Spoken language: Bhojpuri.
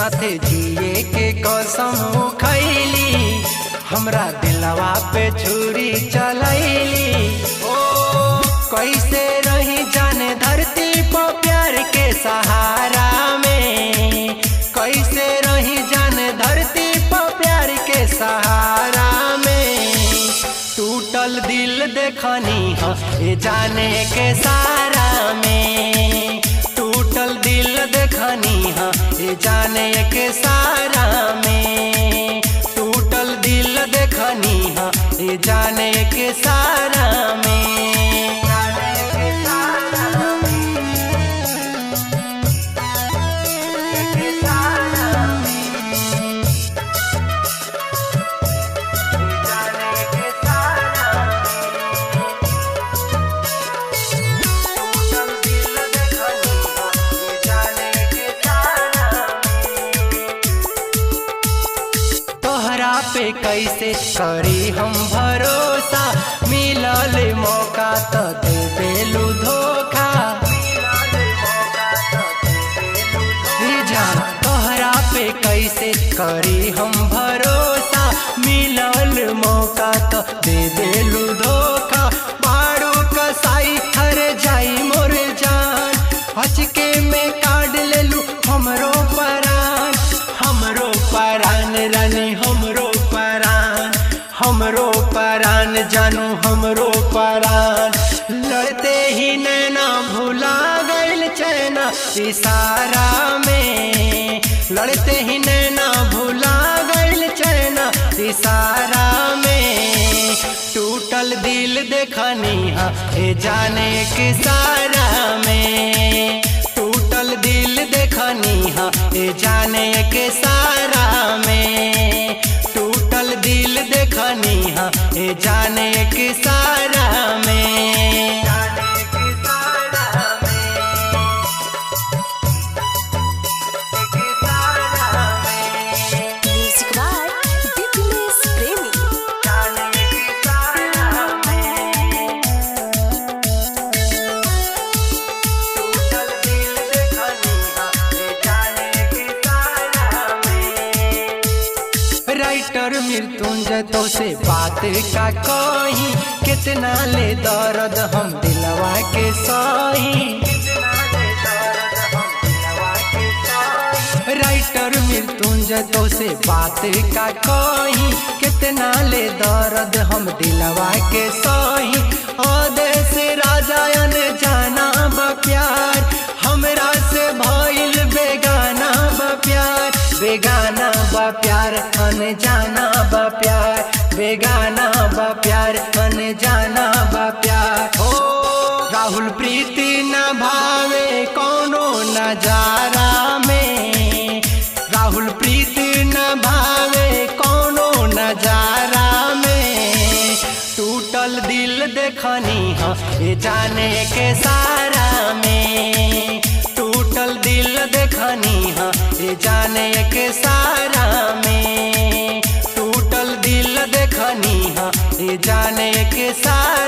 साथे जिए के कसम खैली, हमरा दिलवा पे छुरी चलैली। ओ कैसे रही जाने धरती पर प्यार के सहारा में, कैसे रही जाने धरती पर प्यार के सहारा में। टूटल दिल देखनी ह ये जाने के सारा में, टूटल दिल देखनी ह ये जाने के सारा में, टूटल दिल देखनी ह ये जाने के सारा में। पे कैसे करी हम भरोसा, मिलल मौका तो दे देलू धोखा। जान तोहरा पे कैसे करी हम भरोसा, मिलल मौका तो दे देलू धोखा। बाड़ू कसाई हर जाई मोर जान, हचके में काट लेलू हमरो परान, हमरो परान रानी हमरो हमरो परान जानू हमरो परान। लड़ते ही नैना भुला गइल चैना इशारा में, लड़ते ही नैना भुला गइल चैना इशारा में। टूटल दिल देखनी हा ए जाने के सारा में, टूटल दिल देखनी हा ए जाने के सारा में, टूटल दिल देखनी हा ए जाने के सारा में। राइटर मृत्युंजय तो से बात का कही, कितना ले दर्द हम दिलवा के सही। राइटर मृत्युंजय तो से बात का कही, कितना ले दर्द हम दिलवा के सही। आदेश राजा जाना बा प्यार, हमरा से भइल बेगाना बा प्यार, बेगाना बा प्यार अनजाना बा प्यार, बेगाना बा प्यार अनजाना बा प्यार। ओ राहुल प्रीति न भावे कोनो नजारा में, राहुल प्रीति न भावे कोनो नजारा में। टूटल दिल देखनी हा ये जाने के सारा में, टूटल दिल देखनी हा ये जाने के सारा में, टूटल दिल देखनी हा ये जाने के सारा